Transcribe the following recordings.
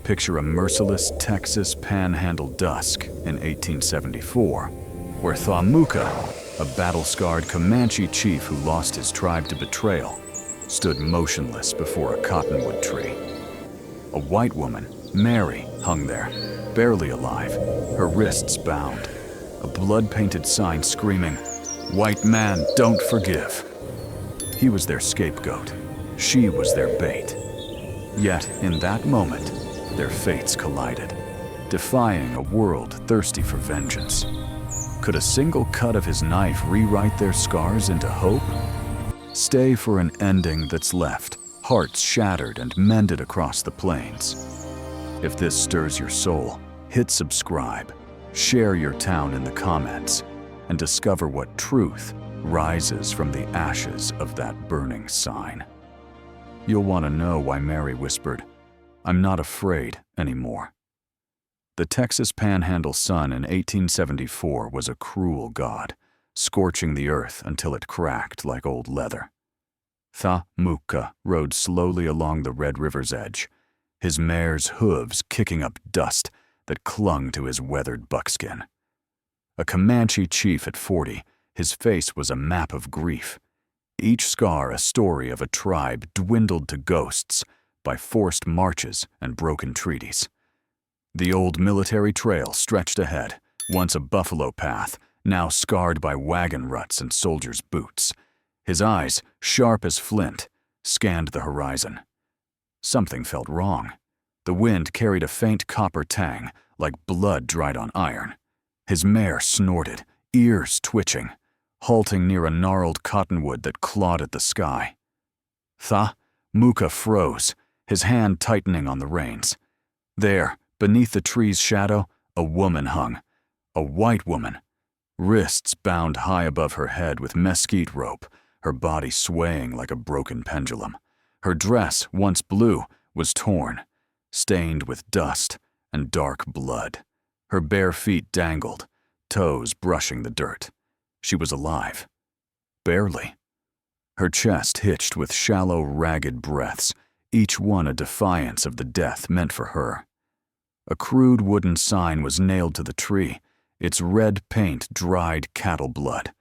picture a merciless Texas panhandle dusk in 1874, where Thamuka, a battle-scarred Comanche chief who lost his tribe to betrayal, stood motionless before a cottonwood tree. A white woman, Mary, hung there, barely alive, her wrists bound, a blood-painted sign screaming, "White man, don't forgive." He was their scapegoat. She was their bait. Yet, in that moment, their fates collided, defying a world thirsty for vengeance. Could a single cut of his knife rewrite their scars into hope? Stay for an ending that's left hearts shattered and mended across the plains. If this stirs your soul, hit subscribe, share your town in the comments, and discover what truth rises from the ashes of that burning sign. You'll want to know why Mary whispered, "I'm not afraid anymore." The Texas Panhandle sun in 1874 was a cruel god, scorching the earth until it cracked like old leather. Thamuka rode slowly along the Red River's edge, his mare's hooves kicking up dust that clung to his weathered buckskin. A Comanche chief at 40, his face was a map of grief, each scar a story of a tribe dwindled to ghosts by forced marches and broken treaties. The old military trail stretched ahead, once a buffalo path, now scarred by wagon ruts and soldiers' boots. His eyes, sharp as flint, scanned the horizon. Something felt wrong. The wind carried a faint copper tang, like blood dried on iron. His mare snorted, ears twitching, halting near a gnarled cottonwood that clawed at the sky. Thamuka froze, his hand tightening on the reins. There, beneath the tree's shadow, a woman hung, a white woman, wrists bound high above her head with mesquite rope, her body swaying like a broken pendulum. Her dress, once blue, was torn, stained with dust and dark blood. Her bare feet dangled, toes brushing the dirt. She was alive. Barely. Her chest hitched with shallow, ragged breaths, each one a defiance of the death meant for her. A crude wooden sign was nailed to the tree, its red paint dried cattle blood,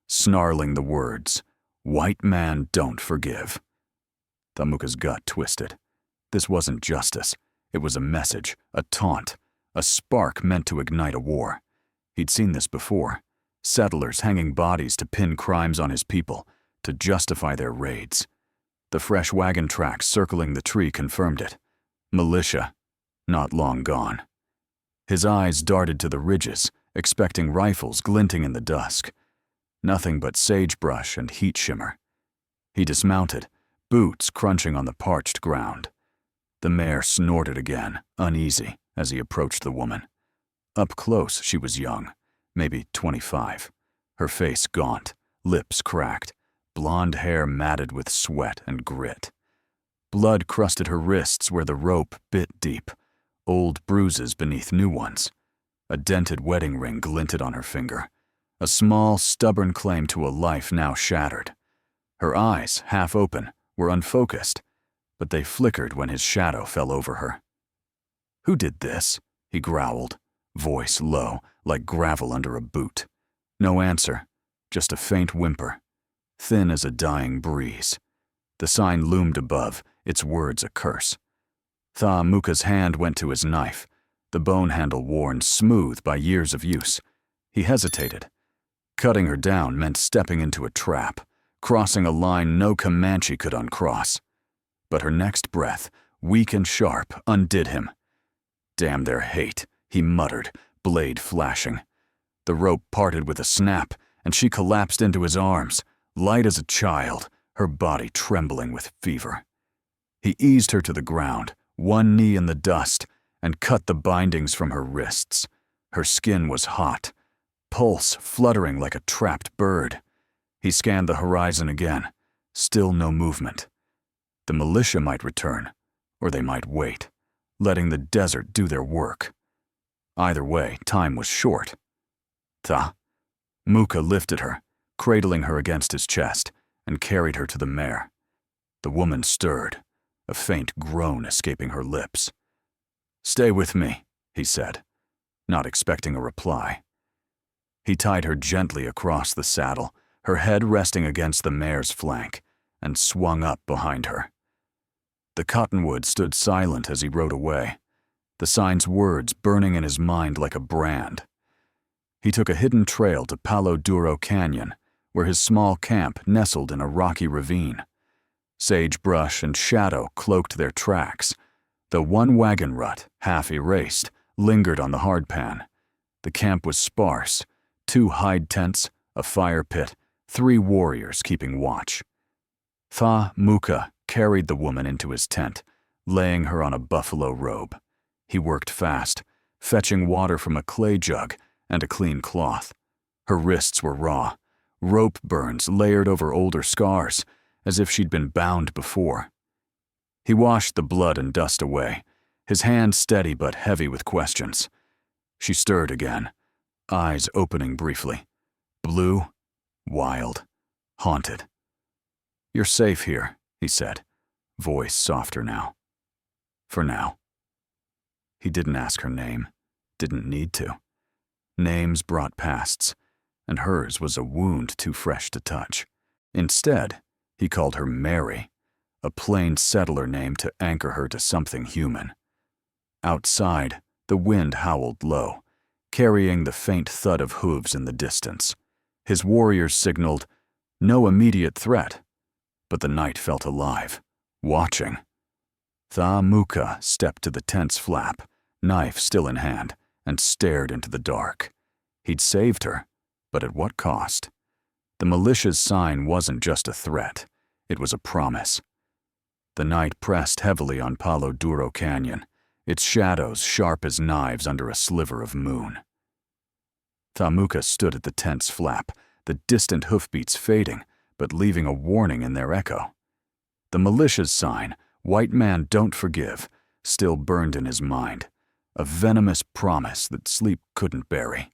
snarling the words, "White man, don't forgive." Thamuka's gut twisted. This wasn't justice. It was a message, a taunt, a spark meant to ignite a war. He'd seen this before. Settlers hanging bodies to pin crimes on his people, to justify their raids. The fresh wagon tracks circling the tree confirmed it. Militia, not long gone. His eyes darted to the ridges, expecting rifles glinting in the dusk. Nothing but sagebrush and heat shimmer. He dismounted, boots crunching on the parched ground. The mare snorted again, uneasy, as he approached the woman. Up close, she was young, maybe 25. Her face gaunt, lips cracked, blonde hair matted with sweat and grit. Blood crusted her wrists where the rope bit deep, old bruises beneath new ones. A dented wedding ring glinted on her finger, a small, stubborn claim to a life now shattered. Her eyes, half open, were unfocused, but they flickered when his shadow fell over her. "Who did this?" he growled, voice low, like gravel under a boot. No answer, just a faint whimper, thin as a dying breeze. The sign loomed above, its words a curse. Thamuka's hand went to his knife, the bone handle worn smooth by years of use. He hesitated. Cutting her down meant stepping into a trap, crossing a line no Comanche could uncross. But her next breath, weak and sharp, undid him. "Damn their hate," he muttered, blade flashing. The rope parted with a snap, and she collapsed into his arms, light as a child, her body trembling with fever. He eased her to the ground, one knee in the dust, and cut the bindings from her wrists. Her skin was hot, pulse fluttering like a trapped bird. He scanned the horizon again, still no movement. The militia might return, or they might wait, letting the desert do their work. Either way, time was short. Thamuka lifted her, cradling her against his chest, and carried her to the mare. The woman stirred, a faint groan escaping her lips. Stay with me, he said, not expecting a reply. He tied her gently across the saddle, her head resting against the mare's flank, and swung up behind her. The cottonwood stood silent as he rode away, the sign's words burning in his mind like a brand. He took a hidden trail to Palo Duro Canyon, where his small camp nestled in a rocky ravine. Sagebrush and shadow cloaked their tracks, though one wagon rut, half erased, lingered on the hardpan. The camp was sparse: 2 hide tents, a fire pit, 3 warriors keeping watch. Tha Muka carried the woman into his tent, laying her on a buffalo robe. He worked fast, fetching water from a clay jug and a clean cloth. Her wrists were raw, rope burns layered over older scars, as if she'd been bound before. He washed the blood and dust away, his hand steady but heavy with questions. She stirred again, eyes opening briefly. Blue, wild, haunted. "You're safe here," he said, voice softer now. "For now." He didn't ask her name, didn't need to. Names brought pasts, and hers was a wound too fresh to touch. Instead, he called her Mary, a plain settler name to anchor her to something human. Outside, the wind howled low, carrying the faint thud of hooves in the distance. His warriors signaled, "No immediate threat," but the night felt alive, watching. Tha Muka stepped to the tent's flap, knife still in hand, and stared into the dark. He'd saved her, but at what cost? The militia's sign wasn't just a threat, it was a promise. The night pressed heavily on Palo Duro Canyon, its shadows sharp as knives under a sliver of moon. Tha Muka stood at the tent's flap, the distant hoofbeats fading, but leaving a warning in their echo. The militia's sign, "White man don't forgive," still burned in his mind, a venomous promise that sleep couldn't bury.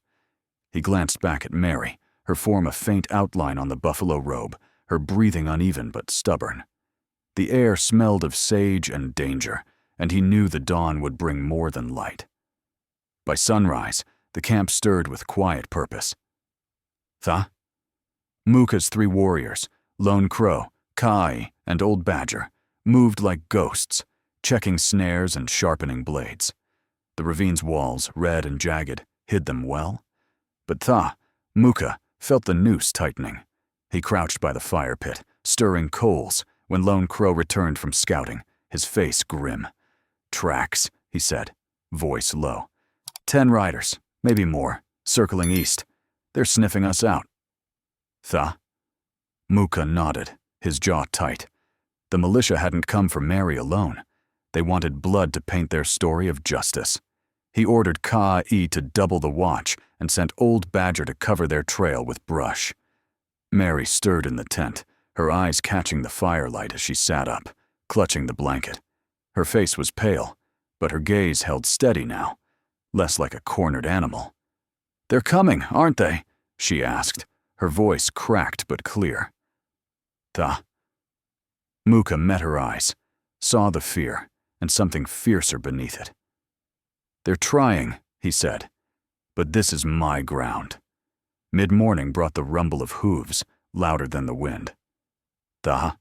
He glanced back at Mary, her form a faint outline on the buffalo robe, her breathing uneven but stubborn. The air smelled of sage and danger, and he knew the dawn would bring more than light. By sunrise, the camp stirred with quiet purpose. "Tha?" Muka's 3 warriors, Lone Crow, Kai, and Old Badger, moved like ghosts, checking snares and sharpening blades. The ravine's walls, red and jagged, hid them well. But Tha Muka felt the noose tightening. He crouched by the fire pit, stirring coals, when Lone Crow returned from scouting, his face grim. "Tracks," he said, voice low. 10 riders, maybe more, circling east. They're sniffing us out." "Tha?" Muka nodded, his jaw tight. The militia hadn't come for Mary alone. They wanted blood to paint their story of justice. He ordered Ka-E to double the watch and sent Old Badger to cover their trail with brush. Mary stirred in the tent, her eyes catching the firelight as she sat up, clutching the blanket. Her face was pale, but her gaze held steady now, less like a cornered animal. "They're coming, aren't they?" she asked, her voice cracked but clear. "Tha?" Muka met her eyes, saw the fear, and something fiercer beneath it. "They're trying," he said, "but this is my ground." Mid-morning brought the rumble of hooves, louder than the wind. "Tha?"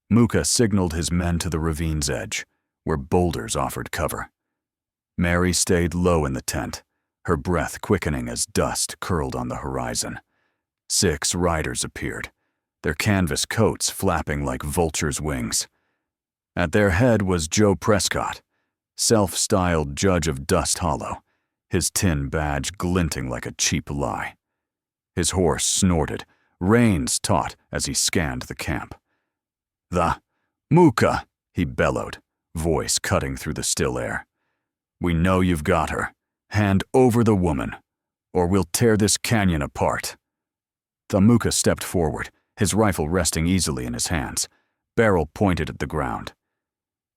Muka signaled his men to the ravine's edge, where boulders offered cover. Mary stayed low in the tent, her breath quickening as dust curled on the horizon. 6 riders appeared, their canvas coats flapping like vultures' wings. At their head was Joe Prescott, self-styled judge of Dust Hollow, his tin badge glinting like a cheap lie. His horse snorted, reins taut as he scanned the camp. "The Muka," he bellowed, voice cutting through the still air. "We know you've got her. Hand over the woman, or we'll tear this canyon apart." The Muka stepped forward, his rifle resting easily in his hands, barrel pointed at the ground.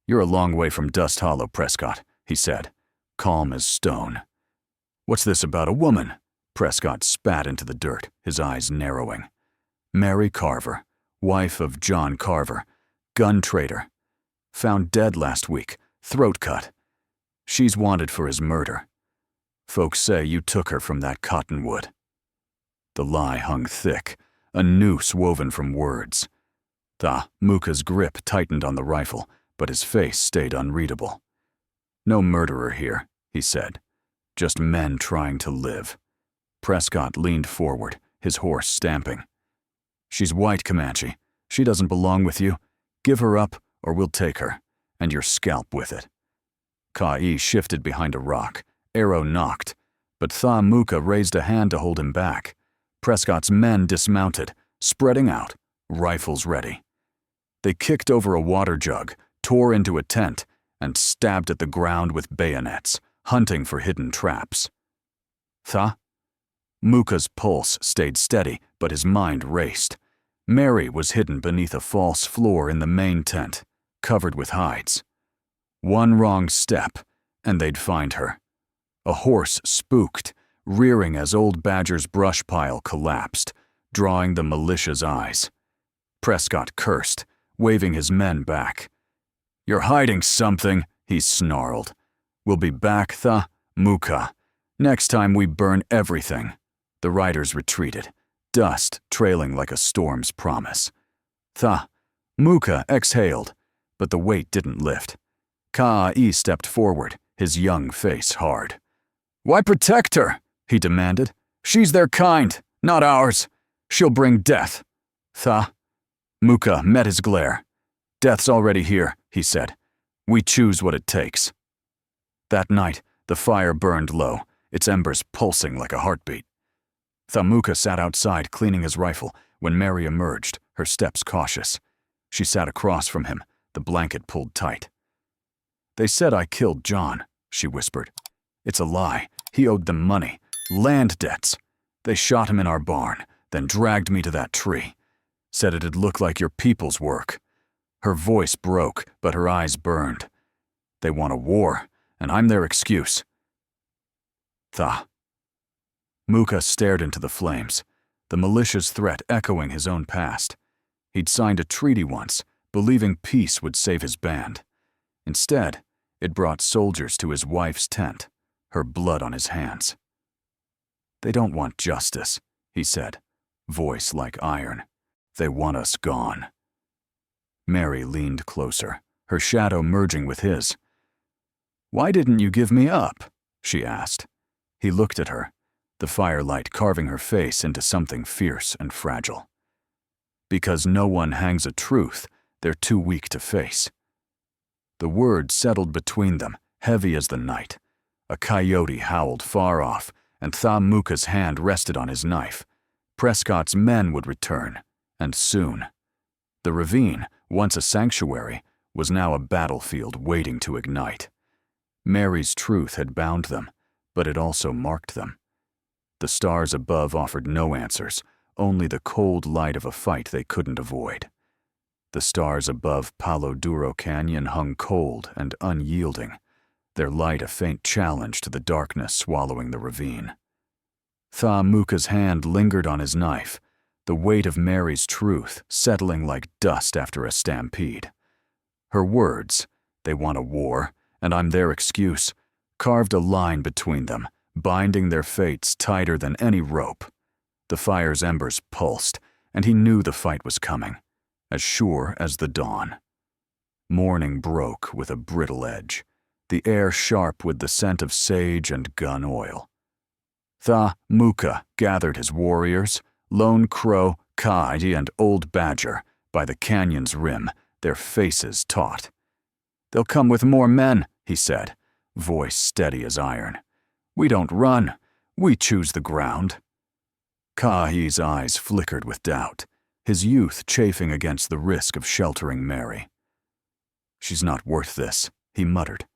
"You're a long way from Dust Hollow, Prescott," he said, calm as stone. "What's this about a woman?" Prescott spat into the dirt, his eyes narrowing. "Mary Carver, wife of John Carver, gun trader. Found dead last week, throat cut. She's wanted for his murder. Folks say you took her from that cottonwood." The lie hung thick, a noose woven from words. Muka's grip tightened on the rifle, but his face stayed unreadable. "No murderer here," he said. "Just men trying to live." Prescott leaned forward, his horse stamping. "She's white, Comanche. She doesn't belong with you. Give her up, or we'll take her, and your scalp with it." Ka'i shifted behind a rock, arrow knocked, but Muka raised a hand to hold him back. Prescott's men dismounted, spreading out, rifles ready. They kicked over a water jug, tore into a tent, and stabbed at the ground with bayonets, hunting for hidden traps. Muka's pulse stayed steady, but his mind raced. Mary was hidden beneath a false floor in the main tent, covered with hides. One wrong step, and they'd find her. A horse spooked, rearing as old Badger's brush pile collapsed, drawing the militia's eyes. Prescott cursed, waving his men back. "You're hiding something," he snarled. "We'll be back, Muka. Next time we burn everything." The riders retreated, dust trailing like a storm's promise. Muka exhaled, but the weight didn't lift. Ka'i stepped forward, his young face hard. "Why protect her?" he demanded. "She's their kind, not ours. She'll bring death." Muka met his glare. "Death's already here," he said. "We choose what it takes." That night, the fire burned low, its embers pulsing like a heartbeat. Muka sat outside cleaning his rifle when Mary emerged, her steps cautious. She sat across from him, the blanket pulled tight. "They said I killed John," she whispered. "It's a lie. He owed them money, land debts. They shot him in our barn, then dragged me to that tree. Said it'd look like your people's work." Her voice broke, but her eyes burned. "They want a war, and I'm their excuse." Muka stared into the flames, the militia's threat echoing his own past. He'd signed a treaty once, believing peace would save his band. Instead, it brought soldiers to his wife's tent, her blood on his hands. "They don't want justice," he said, voice like iron. "They want us gone." Mary leaned closer, her shadow merging with his. "Why didn't you give me up?" she asked. He looked at her, the firelight carving her face into something fierce and fragile. "Because no one hangs a truth they're too weak to face." The words settled between them, heavy as the night. A coyote howled far off, and Muka's hand rested on his knife. Prescott's men would return, and soon. The ravine, once a sanctuary, was now a battlefield waiting to ignite. Mary's truth had bound them, but it also marked them. The stars above offered no answers, only the cold light of a fight they couldn't avoid. The stars above Palo Duro Canyon hung cold and unyielding, their light a faint challenge to the darkness swallowing the ravine. Muka's hand lingered on his knife, the weight of Mary's truth settling like dust after a stampede. Her words, "They want a war, and I'm their excuse," carved a line between them, binding their fates tighter than any rope. The fire's embers pulsed, and he knew the fight was coming, as sure as the dawn. Morning broke with a brittle edge, the air sharp with the scent of sage and gun oil. Muka gathered his warriors, Lone Crow, Kai, and Old Badger, by the canyon's rim, their faces taut. "They'll come with more men," he said, voice steady as iron. "We don't run, we choose the ground." Kai's eyes flickered with doubt, his youth chafing against the risk of sheltering Mary. "She's not worth this," he muttered.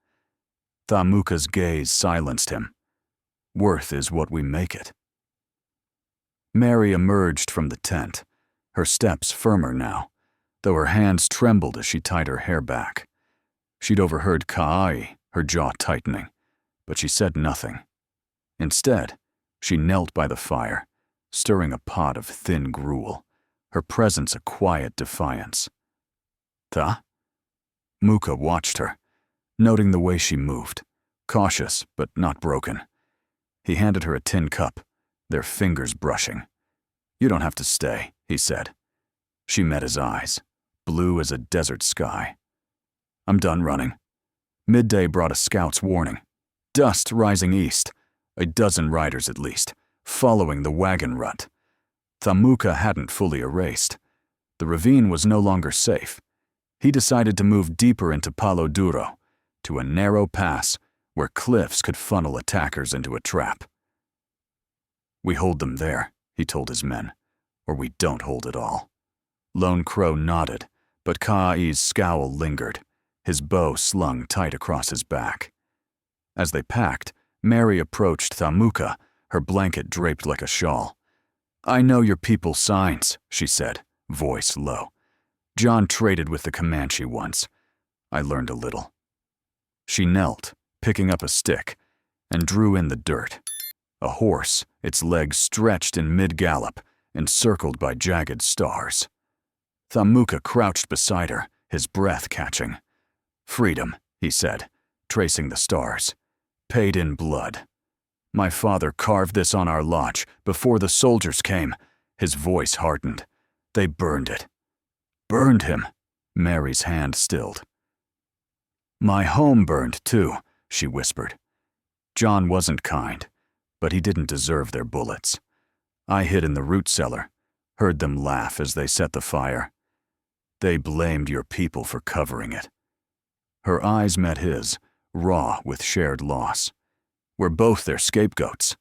Muka's gaze silenced him. "Worth is what we make it." Mary emerged from the tent, her steps firmer now, though her hands trembled as she tied her hair back. She'd overheard Kai, her jaw tightening, but she said nothing. Instead, she knelt by the fire, stirring a pot of thin gruel, her presence a quiet defiance. Muka watched her, noting the way she moved, cautious but not broken. He handed her a tin cup, their fingers brushing. "You don't have to stay," he said. She met his eyes, blue as a desert sky. "I'm done running." Midday brought a scout's warning. Dust rising east, a dozen riders at least, following the wagon rut. Thamuka hadn't fully erased. The ravine was no longer safe. He decided to move deeper into Palo Duro, to a narrow pass where cliffs could funnel attackers into a trap. "We hold them there," he told his men, "or we don't hold at all." Lone Crow nodded, but Ka'ai's scowl lingered, his bow slung tight across his back. As they packed, Mary approached Thamuka, her blanket draped like a shawl. "I know your people's signs," she said, voice low. "John traded with the Comanche once. I learned a little." She knelt, picking up a stick, and drew in the dirt. A horse, its legs stretched in mid-gallop, encircled by jagged stars. Thamuka crouched beside her, his breath catching. "Freedom," he said, tracing the stars. "Paid in blood. My father carved this on our lodge before the soldiers came." His voice hardened. "They burned it." "Burned him?" Mary's hand stilled. "My home burned too," she whispered. "John wasn't kind, but he didn't deserve their bullets. I hid in the root cellar, heard them laugh as they set the fire. They blamed your people for covering it." Her eyes met his, raw with shared loss. "We're both their scapegoats."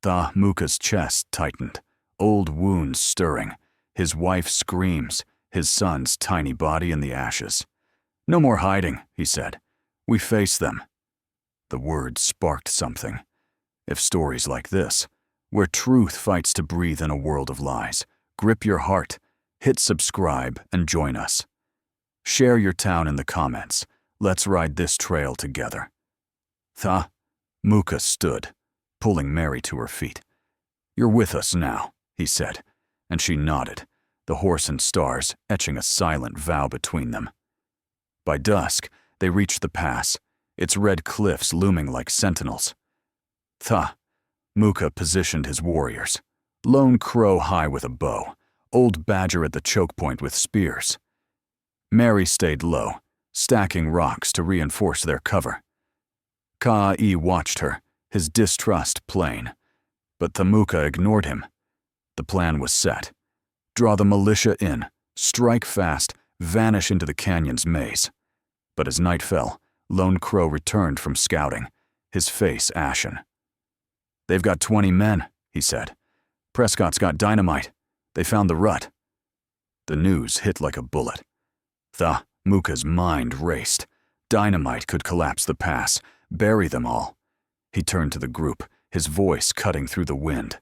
Thamuka's chest tightened, old wounds stirring, his wife's screams, his son's tiny body in the ashes. "No more hiding," he said. "We face them." The words sparked something. If stories like this, where truth fights to breathe in a world of lies, grip your heart, hit subscribe, and join us. Share your town in the comments. Let's ride this trail together. Thamuka stood, pulling Mary to her feet. "You're with us now," he said, and she nodded, the horse and stars etching a silent vow between them. By dusk, they reached the pass, its red cliffs looming like sentinels. Thamuka positioned his warriors, Lone Crow high with a bow, Old Badger at the choke point with spears. Mary stayed low, stacking rocks to reinforce their cover. Ka'ai watched her, his distrust plain, but Thamuka ignored him. The plan was set. Draw the militia in, strike fast, vanish into the canyon's maze. But as night fell, Lone Crow returned from scouting, his face ashen. "They've got 20 men," he said. "Prescott's got dynamite. They found the rut." The news hit like a bullet. Thamuka's mind raced. Dynamite could collapse the pass, bury them all. He turned to the group, his voice cutting through the wind.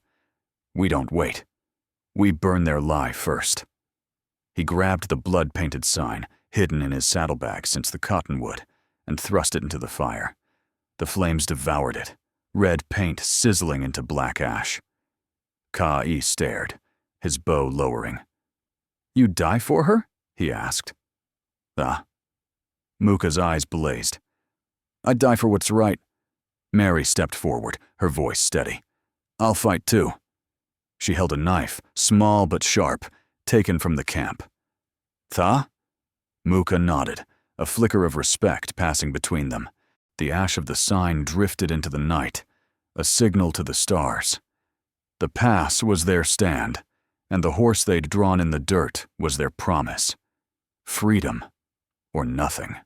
"We don't wait. We burn their lie first." He grabbed the blood-painted sign, hidden in his saddlebag since the cottonwood, and thrust it into the fire. The flames devoured it, red paint sizzling into black ash. Ka'ai stared, his bow lowering. "You die for her?" he asked. Muka's eyes blazed. "I'd die for what's right." Mary stepped forward, her voice steady. "I'll fight too." She held a knife, small but sharp, taken from the camp. Muka nodded, a flicker of respect passing between them. The ash of the sign drifted into the night, a signal to the stars. The pass was their stand, and the horse they'd drawn in the dirt was their promise. Freedom, or nothing.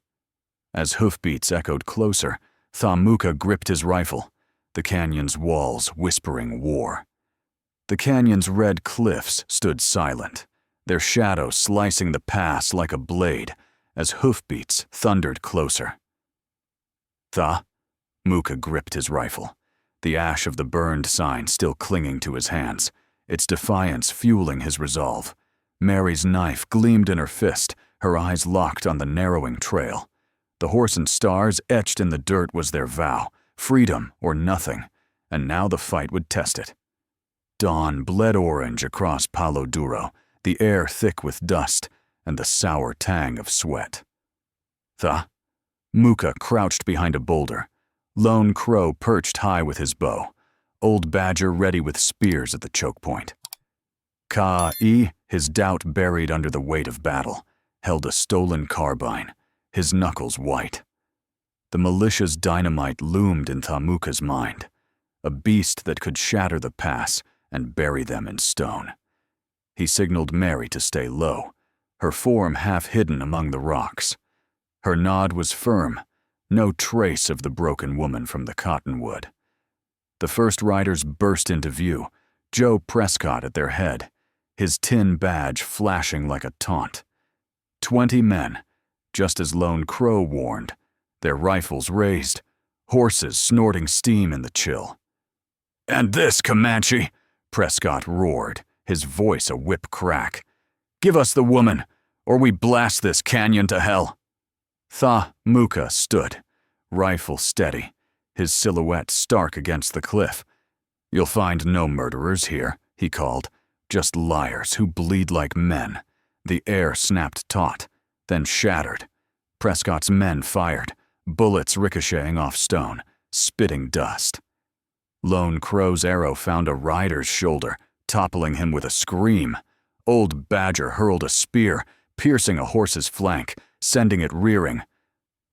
As hoofbeats echoed closer, Thamuka gripped his rifle, the canyon's walls whispering war. The canyon's red cliffs stood silent, their shadow slicing the pass like a blade as hoofbeats thundered closer. Thamuka gripped his rifle, the ash of the burned sign still clinging to his hands, its defiance fueling his resolve. Mary's knife gleamed in her fist, her eyes locked on the narrowing trail. The horse and stars etched in the dirt was their vow, freedom or nothing, and now the fight would test it. Dawn bled orange across Palo Duro, the air thick with dust and the sour tang of sweat. Thamuka crouched behind a boulder, Lone Crow perched high with his bow, Old Badger ready with spears at the choke point. Ka'i, his doubt buried under the weight of battle, held a stolen carbine, his knuckles white. The militia's dynamite loomed in Thamuka's mind, a beast that could shatter the pass and bury them in stone. He signaled Mary to stay low, her form half hidden among the rocks. Her nod was firm, no trace of the broken woman from the cottonwood. The first riders burst into view, Joe Prescott at their head, his tin badge flashing like a taunt. 20 men, just as Lone Crow warned, their rifles raised, horses snorting steam in the chill. "And this, Comanche!" Prescott roared, his voice a whip crack. "Give us the woman, or we blast this canyon to hell." Thamuka stood, rifle steady, his silhouette stark against the cliff. "You'll find no murderers here," he called, "just liars who bleed like men." The air snapped taut, then shattered. Prescott's men fired, bullets ricocheting off stone, spitting dust. Lone Crow's arrow found a rider's shoulder, toppling him with a scream. Old Badger hurled a spear, piercing a horse's flank, sending it rearing.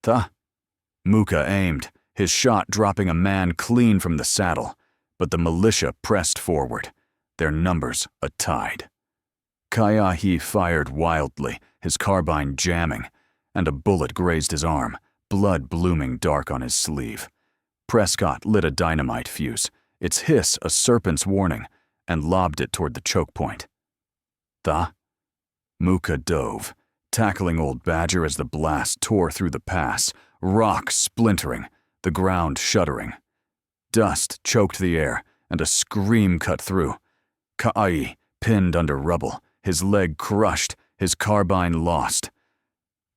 Thamuka aimed, his shot dropping a man clean from the saddle, but the militia pressed forward, their numbers a tide. Kaiahi fired wildly, his carbine jamming, and a bullet grazed his arm, blood blooming dark on his sleeve. Prescott lit a dynamite fuse, its hiss a serpent's warning, and lobbed it toward the choke point. Thamuka dove, tackling Old Badger as the blast tore through the pass, rocks splintering, the ground shuddering. Dust choked the air, and a scream cut through. Ka'ai, pinned under rubble, his leg crushed, his carbine lost.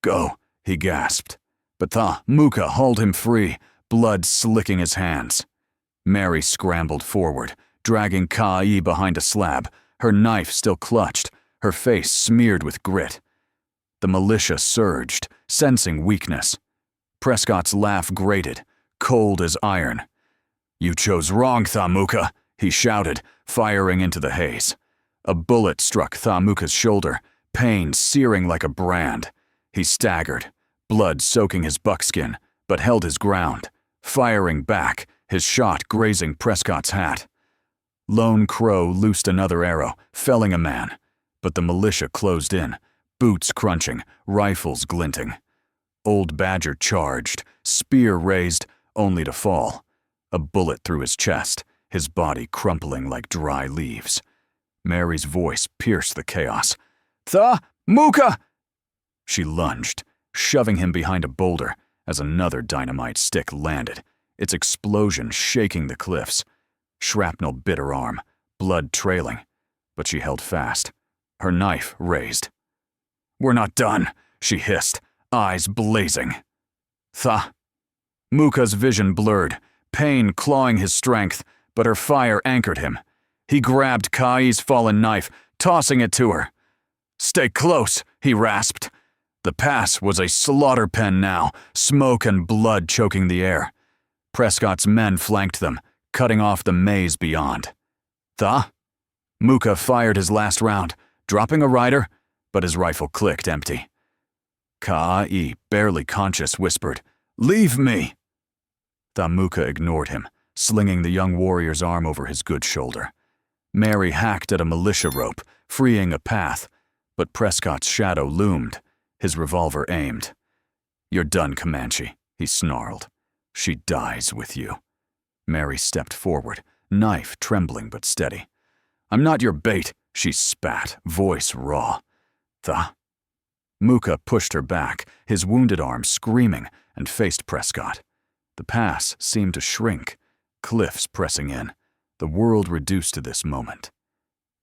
"Go," he gasped, but Thamuka hauled him free, blood slicking his hands. Mary scrambled forward, dragging Ka'ai behind a slab, her knife still clutched, her face smeared with grit. The militia surged, sensing weakness. Prescott's laugh grated, cold as iron. "You chose wrong, Thamuka," he shouted, firing into the haze. A bullet struck Thamuka's shoulder, pain searing like a brand. He staggered, blood soaking his buckskin, but held his ground, firing back, his shot grazing Prescott's hat. Lone Crow loosed another arrow, felling a man, but the militia closed in, boots crunching, rifles glinting. Old Badger charged, spear raised, only to fall. A bullet through his chest, his body crumpling like dry leaves. Mary's voice pierced the chaos. "Thamuka!" She lunged, shoving him behind a boulder as another dynamite stick landed, its explosion shaking the cliffs. Shrapnel bit her arm, blood trailing, but she held fast, her knife raised. "We're not done," she hissed, eyes blazing. Thamuka's vision blurred, pain clawing his strength, but her fire anchored him. He grabbed Kai's fallen knife, tossing it to her. "Stay close," he rasped. The pass was a slaughter pen now, smoke and blood choking the air. Prescott's men flanked them, cutting off the maze beyond. Thamuka fired his last round, dropping a rider, but his rifle clicked empty. Ka'i, barely conscious, whispered, "Leave me!" Thamuka ignored him, slinging the young warrior's arm over his good shoulder. Mary hacked at a militia rope, freeing a path, but Prescott's shadow loomed, his revolver aimed. "You're done, Comanche," he snarled. "She dies with you." Mary stepped forward, knife trembling but steady. "I'm not your bait," she spat, voice raw. Thamuka pushed her back, his wounded arm screaming, and faced Prescott. The pass seemed to shrink, cliffs pressing in, the world reduced to this moment.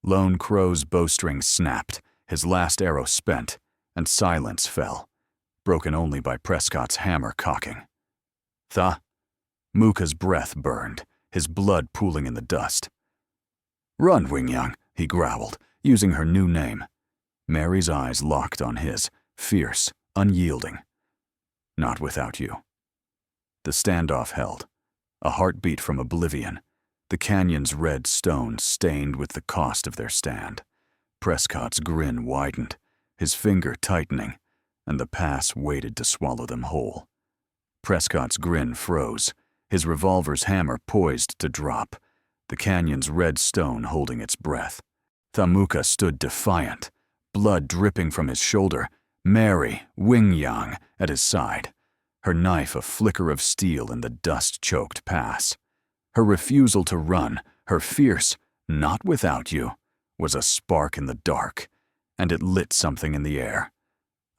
Lone Crow's bowstring snapped, his last arrow spent, and silence fell, broken only by Prescott's hammer cocking. Thamuka's breath burned, his blood pooling in the dust. "Run, Wingyoung," he growled, using her new name. Mary's eyes locked on his, fierce, unyielding. "Not without you." The standoff held, A heartbeat from oblivion, the canyon's red stone stained with the cost of their stand. Prescott's grin widened, his finger tightening, and the pass waited to swallow them whole. Prescott's grin froze, his revolver's hammer poised to drop, the canyon's red stone holding its breath. Thamuka stood defiant, blood dripping from his shoulder, Mary, Wingyang, at his side, her knife a flicker of steel in the dust-choked pass. Her refusal to run, her fierce, "Not without you," was a spark in the dark, and it lit something in the air.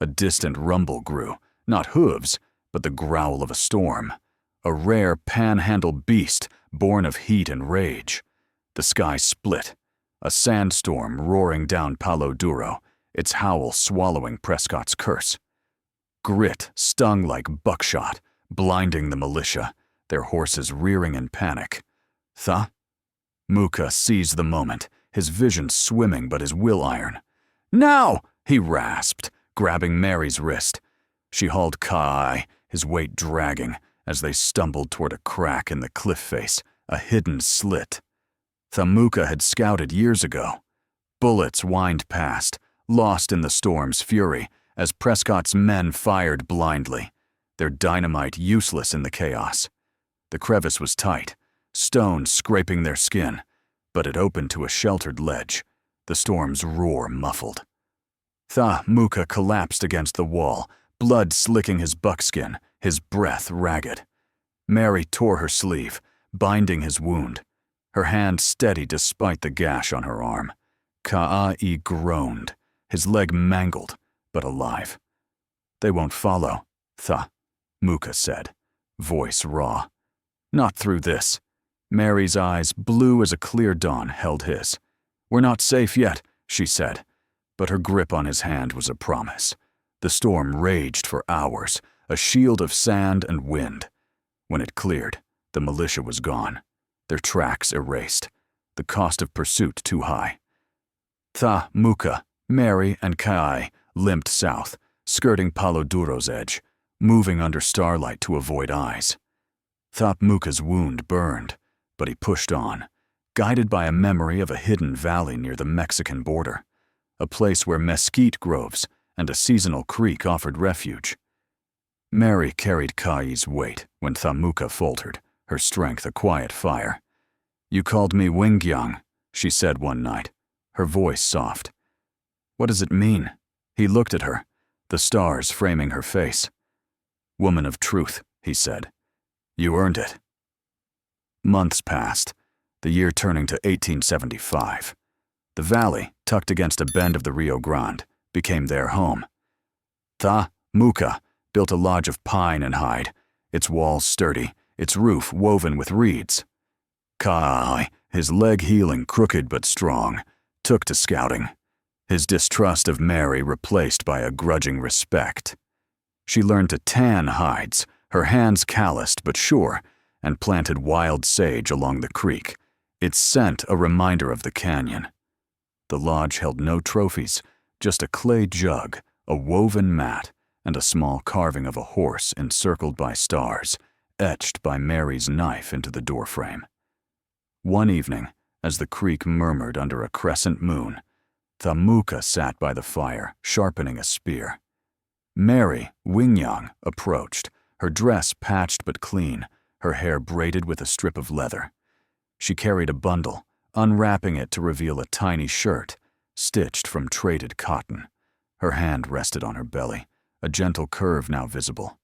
A distant rumble grew, not hooves, but the growl of a storm, a rare panhandle beast born of heat and rage. The sky split, a sandstorm roaring down Palo Duro, its howl swallowing Prescott's curse. Grit stung like buckshot, blinding the militia, their horses rearing in panic. Muka seized the moment, his vision swimming but his will iron. "Now!" he rasped, grabbing Mary's wrist. She hauled Kai, his weight dragging, as they stumbled toward a crack in the cliff face, a hidden slit. Thamuka had scouted years ago. Bullets whined past, lost in the storm's fury, as Prescott's men fired blindly, their dynamite useless in the chaos. The crevice was tight, stone scraping their skin, but it opened to a sheltered ledge, the storm's roar muffled. Muka collapsed against the wall, blood slicking his buckskin, his breath ragged. Mary tore her sleeve, binding his wound, her hand steady despite the gash on her arm. Ka'ai groaned, his leg mangled, but alive. "They won't follow," Muka said, voice raw. "Not through this." Mary's eyes, blue as a clear dawn, held his. "We're not safe yet," she said, but her grip on his hand was a promise. The storm raged for hours, a shield of sand and wind. When it cleared, the militia was gone, their tracks erased, the cost of pursuit too high. Muka, Mary, and Kai limped south, skirting Palo Duro's edge, moving under starlight to avoid eyes. Muka's wound burned, but he pushed on, guided by a memory of a hidden valley near the Mexican border, a place where mesquite groves and a seasonal creek offered refuge. Mary carried Kai's weight when Muka faltered, her strength a quiet fire. "You called me Wingyang," she said one night, her voice soft. "What does it mean?" He looked at her, the stars framing her face. "Woman of truth," he said. "You earned it." Months passed, the year turning to 1875. The valley, tucked against a bend of the Rio Grande, became their home. Muka built a lodge of pine and hide, its walls sturdy, its roof woven with reeds. Kai, his leg healing crooked but strong, took to scouting, his distrust of Mary replaced by a grudging respect. She learned to tan hides, her hands calloused but sure, and planted wild sage along the creek, its scent a reminder of the canyon. The lodge held no trophies, just a clay jug, a woven mat, and a small carving of a horse encircled by stars, etched by Mary's knife into the doorframe. One evening, as the creek murmured under a crescent moon, Muka sat by the fire, sharpening a spear. Mary, Wingyang, approached, her dress patched but clean, her hair braided with a strip of leather. She carried a bundle, unwrapping it to reveal a tiny shirt, stitched from traded cotton. Her hand rested on her belly, a gentle curve now visible.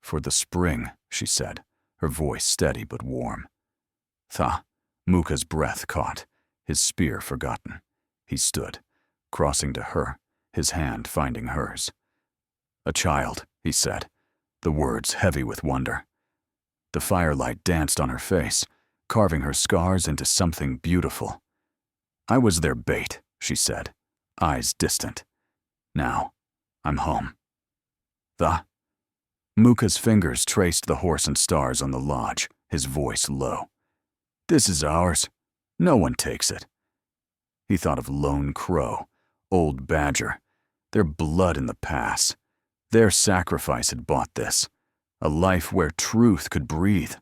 "For the spring," she said, her voice steady but warm. Muka's breath caught, his spear forgotten. He stood, crossing to her, his hand finding hers. "A child," he said, the words heavy with wonder. The firelight danced on her face, carving her scars into something beautiful. "I was their bait," she said, eyes distant. "Now, I'm home." Muka's fingers traced the horse and stars on the lodge, his voice low. "This is ours. No one takes it." He thought of Lone Crow, Old Badger, their blood in the pass. Their sacrifice had bought this, a life where truth could breathe.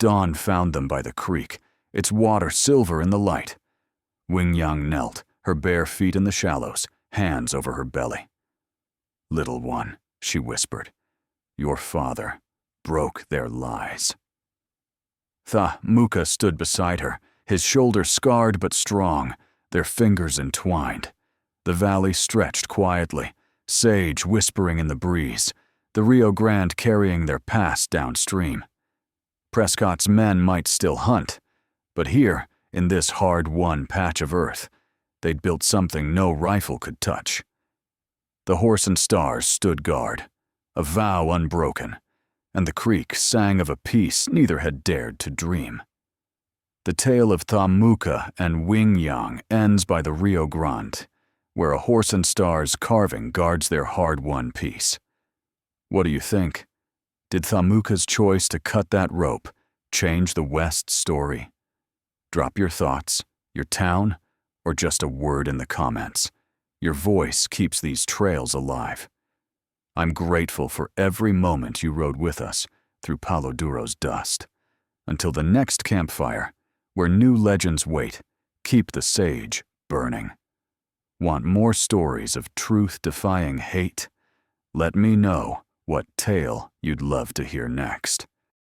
dawn found them by the creek, its water silver in the light. Wing Yang knelt, her bare feet in the shallows, hands over her belly. "Little one," she whispered, "your father broke their lies." Tha-Muka stood beside her, his shoulders scarred but strong, their fingers entwined. The valley stretched quietly, sage whispering in the breeze, the Rio Grande carrying their past downstream. Prescott's men might still hunt, but here, in this hard-won patch of earth, they'd built something no rifle could touch. The horse and stars stood guard, a vow unbroken, and the creek sang of a peace neither had dared to dream. The tale of Tha-Muka and Wing Yang ends by the Rio Grande, where a horse and stars carving guards their hard-won peace. What do you think? Did Tha-Muka's choice to cut that rope change the West's story? Drop your thoughts, your town, or just a word in the comments. Your voice keeps these trails alive. I'm grateful for every moment you rode with us through Palo Duro's dust. Until the next campfire, where new legends wait, keep the sage burning. Want more stories of truth-defying hate? Let me know what tale you'd love to hear next.